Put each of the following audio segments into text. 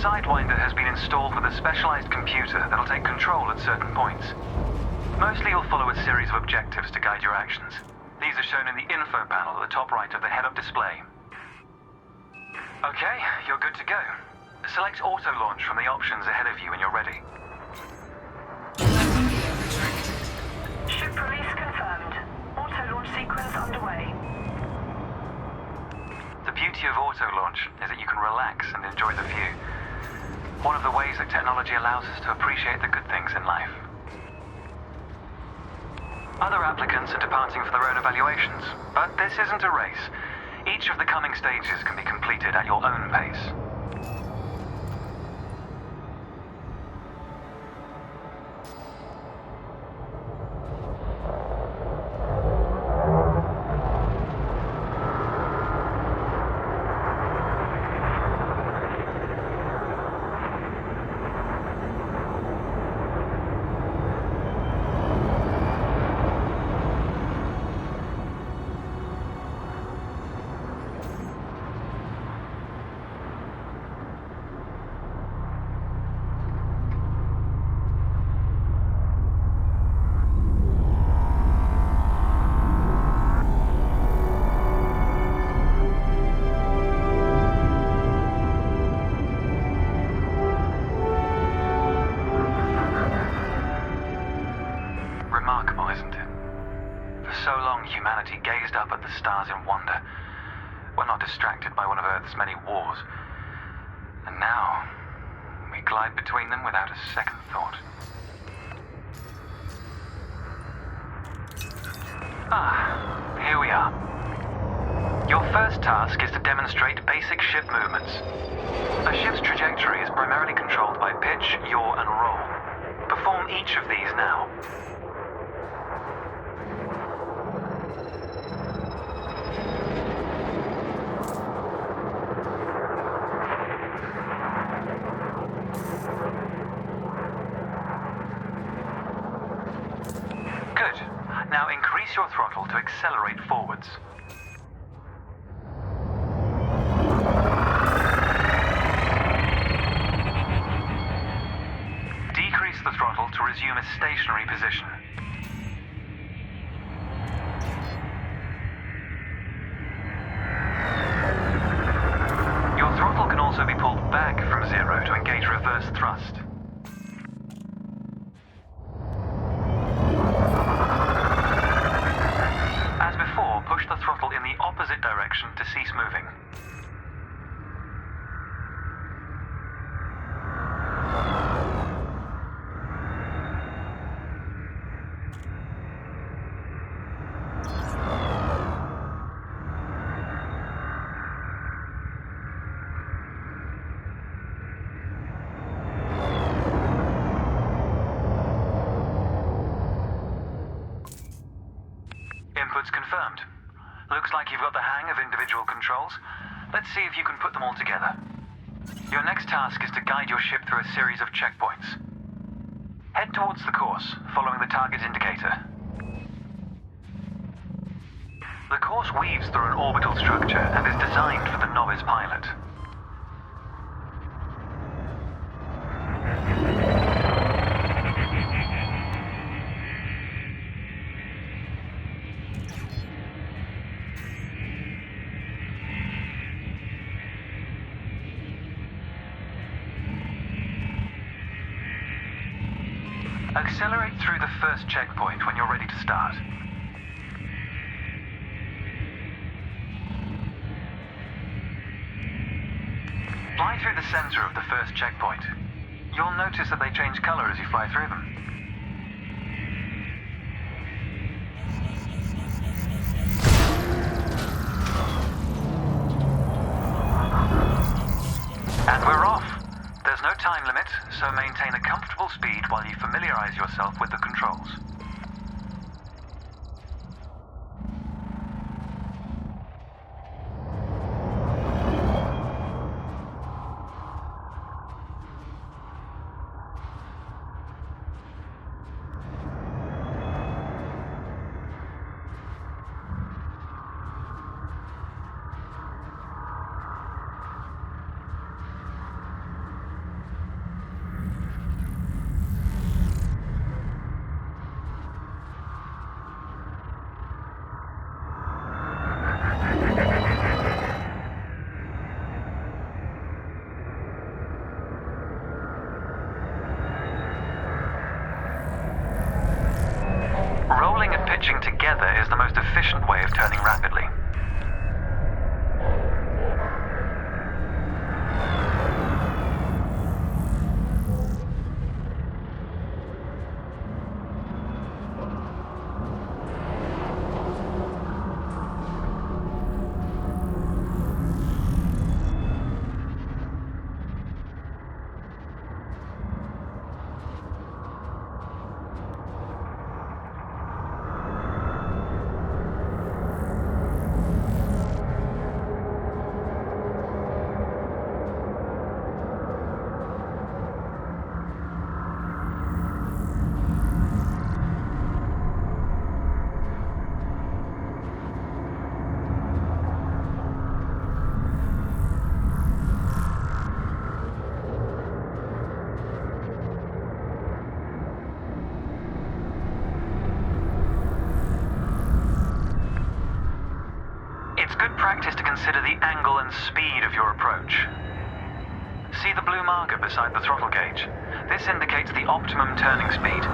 Sidewinder has been installed with a specialized computer that'll take control at certain points. Mostly you'll follow a series of objectives to guide your actions. These are shown in the info panel at the top right of the head-up display. Okay, you're good to go. Select auto launch from the options ahead of you when you're ready. Ship release confirmed. Auto launch sequence underway. The beauty of auto launch is that you can relax and enjoy the view. One of the ways that technology allows us to appreciate the good things in life. Other applicants are departing for their own evaluations, but this isn't a race. Each of the coming stages can be completed at your own pace. Humanity gazed up at the stars in wonder. We're not distracted by one of Earth's many wars. And now, we glide between them without a second thought. Here we are. Your first task is to demonstrate basic ship movements. A ship's trajectory is primarily controlled by pitch, yaw, and roll. Perform each of these now. Now increase your throttle to accelerate forwards. Decrease the throttle to resume a stationary position. Your throttle can also be pulled back from zero to engage reverse thrust. Push the throttle in the opposite direction to cease moving. Inputs confirmed. Looks like you've got the hang of individual controls. Let's see if you can put them all together. Your next task is to guide your ship through a series of checkpoints. Head towards the course, following the target indicator. The course weaves through an orbital structure and is designed for the novice pilot. Accelerate through the first checkpoint when you're ready to start. Fly through the center of the first checkpoint. You'll notice that they change color as you fly through them. And we're off. There's no time limit, so maintain a comfortable speed while you familiarize yourself with the controls. pitching together is the most efficient way of turning rapidly. It's good practice to consider the angle and speed of your approach. See the blue marker beside the throttle gauge? This indicates the optimum turning speed.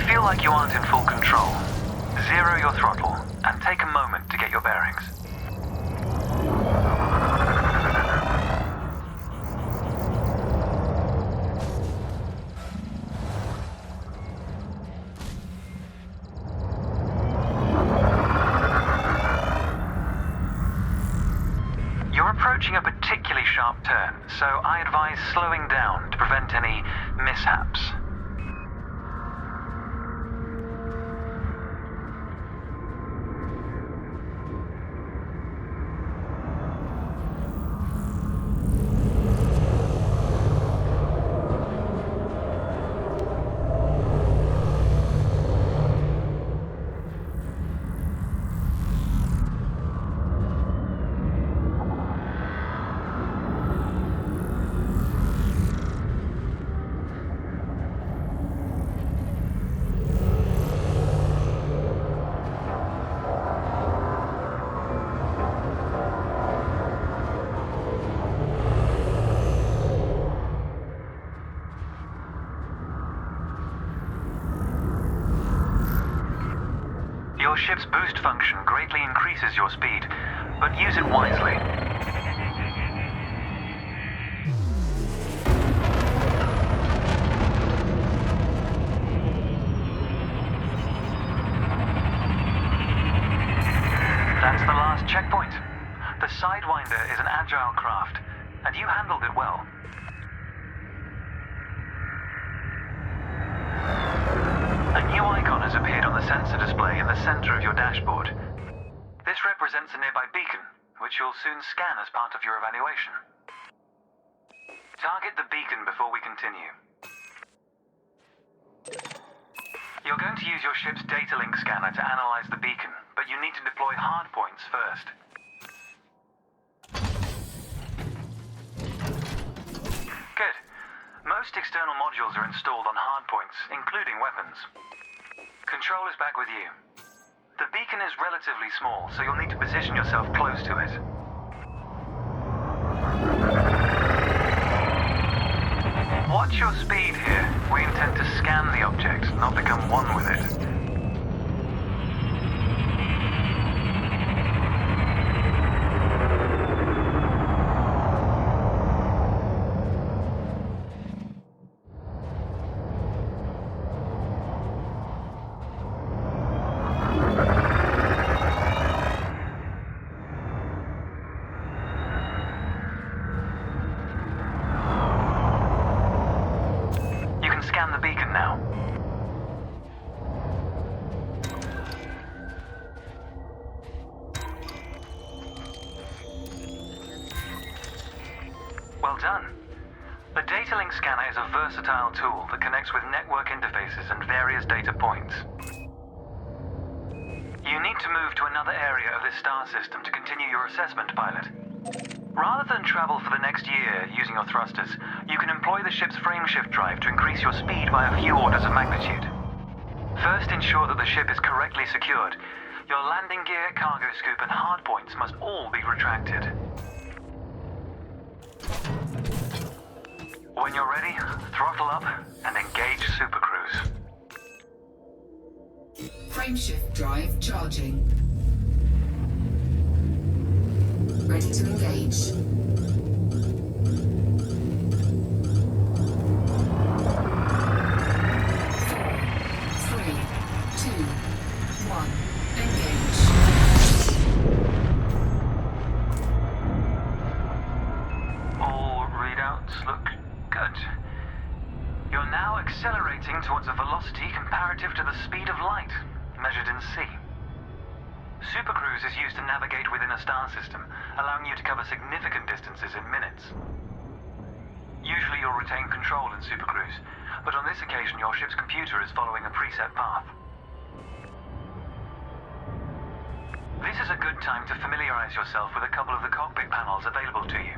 Feel like you aren't in full control, zero your throttle and take a moment to get your bearings. You're approaching a particularly sharp turn, so I advise slowing down to prevent any mishaps. Your ship's boost function greatly increases your speed, but use it wisely. That's the last checkpoint. The Sidewinder is an agile craft, and you handled it well. A new icon has appeared on the sensor display in the center of your dashboard. This represents a nearby beacon, which you'll soon scan as part of your evaluation. Target the beacon before we continue. You're going to use your ship's data link scanner to analyze the beacon, but you need to deploy hardpoints first. Good. Most external modules are installed on hardpoints, including weapons. Control is back with you. The beacon is relatively small, so you'll need to position yourself close to it. Watch your speed here. We intend to scan the object, not become one with it. scan the beacon now. Well done. The data link scanner is a versatile tool that connects with network interfaces and various data points. You need to move to another area of this star system to continue your assessment, pilot. Rather than travel for the next year using your thrusters, you can employ the ship's frameshift drive to increase your speed by a few orders of magnitude. First, ensure that the ship is correctly secured. Your landing gear, cargo scoop, and hardpoints must all be retracted. When you're ready, throttle up and engage Super Cruise. Frameshift drive charging. Ready to engage. 4, 3, 2, 1. Engage. All readouts look good. You're now accelerating towards a velocity comparative to the speed of light, measured in C. Supercruise is used to navigate within a star system, allowing you to cover significant distances in minutes. Usually you'll retain control in Supercruise, but on this occasion your ship's computer is following a preset path. This is a good time to familiarize yourself with a couple of the cockpit panels available to you.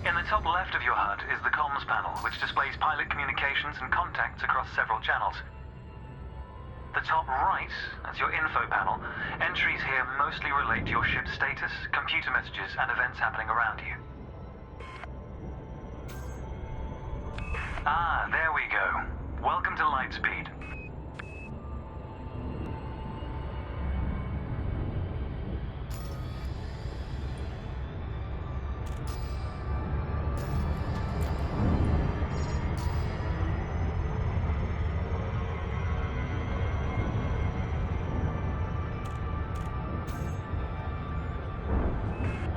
In the top left of your HUD is the comms panel, which displays pilot communications and contacts across several channels. The top right, that's your info panel. Entries here mostly relate to your ship's status, computer messages, and events happening around you. Ah, there we go. Welcome to Lightspeed.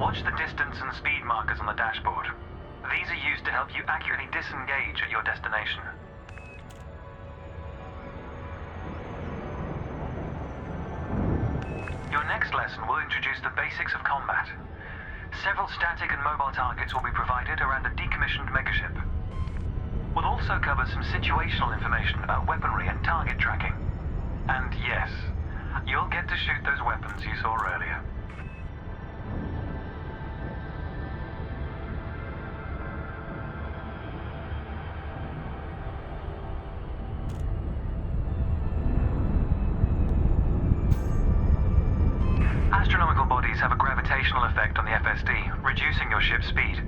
Watch the distance and speed markers on the dashboard. These are used to help you accurately disengage at your destination. Your next lesson will introduce the basics of combat. Several static and mobile targets will be provided around a decommissioned megaship. We'll also cover some situational information about weaponry and target tracking. And yes, you'll get to shoot those weapons you saw earlier. Astronomical bodies have a gravitational effect on the FSD, reducing your ship's speed.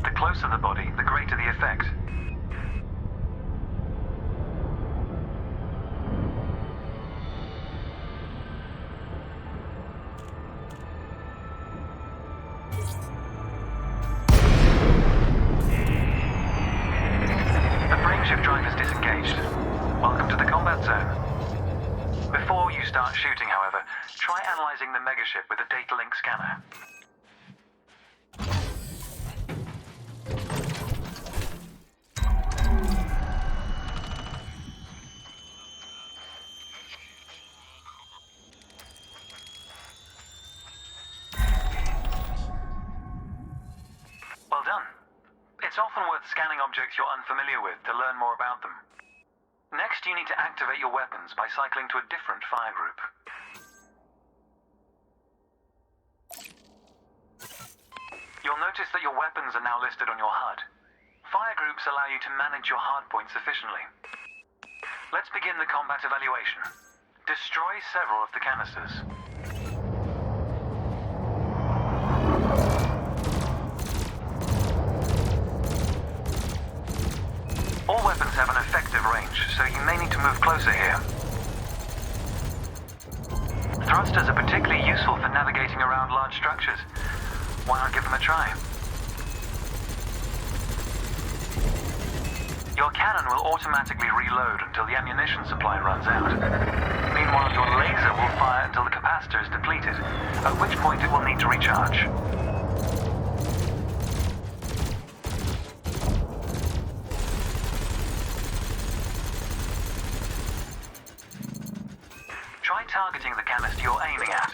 The closer the body, the greater the effect. The frameshift drive is disengaged. Welcome to the combat zone. Before you start shooting, however, try analyzing the megaship with a data link scanner. Well done. It's often worth scanning objects you're unfamiliar with to learn more about them. Next, you need to activate your weapons by cycling to a different fire group. You'll notice that your weapons are now listed on your HUD. Fire groups allow you to manage your hardpoints efficiently. Let's begin the combat evaluation. Destroy several of the canisters. All weapons have an effective range, so you may need to move closer here. Thrusters are particularly useful for navigating around large structures. Why not give them a try? Your cannon will automatically reload until the ammunition supply runs out. Meanwhile, your laser will fire until the capacitor is depleted, at which point it will need to recharge. targeting the canister you're aiming at.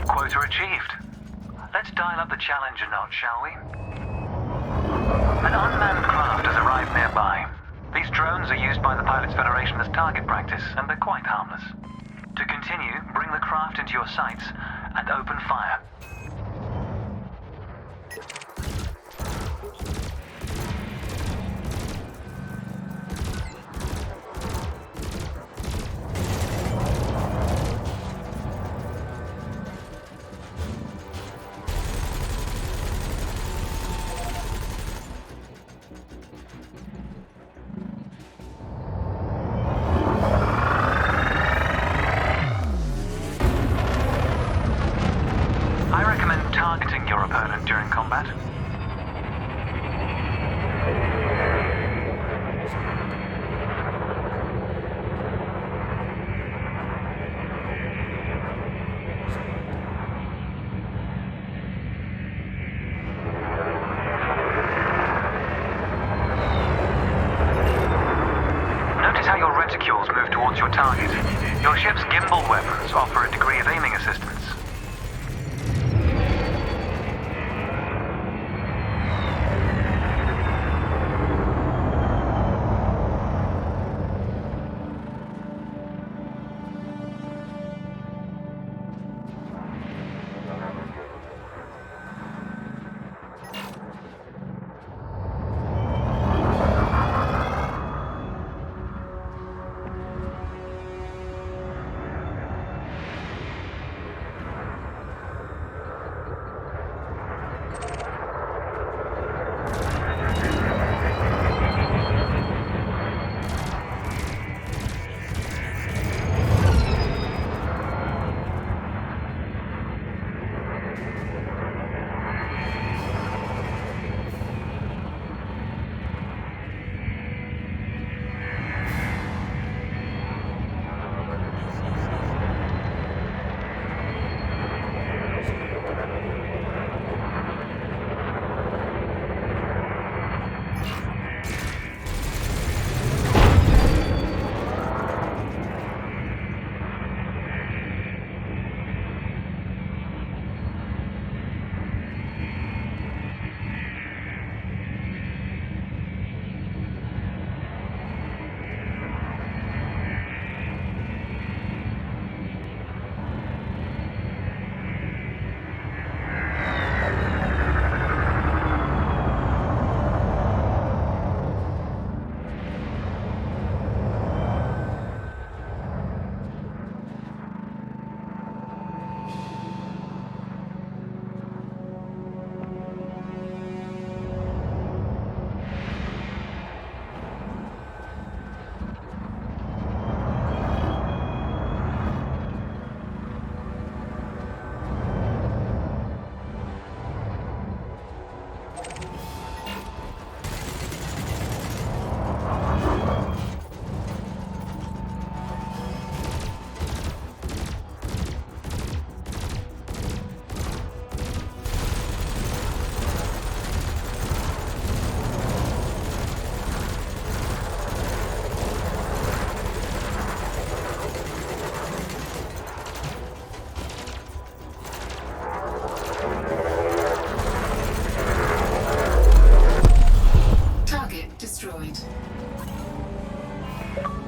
Quota achieved. Let's dial up the challenge a notch, shall we? An unmanned craft has arrived nearby. These drones are used by the Pilots Federation as target practice, and they're quite harmless. To continue, bring the craft into your sights and open fire. I recommend targeting your opponent during combat. Notice how your reticules move towards your target. Your ship's gimbal weapons offer a degree of aiming assistance.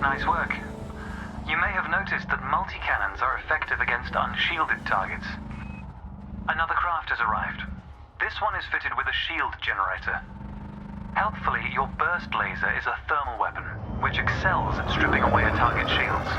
Nice work. You may have noticed that multi-cannons are effective against unshielded targets. Another craft has arrived. This one is fitted with a shield generator. Helpfully, your burst laser is a thermal weapon, which excels at stripping away a target's shields.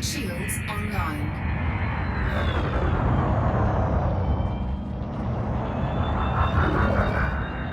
Shields online.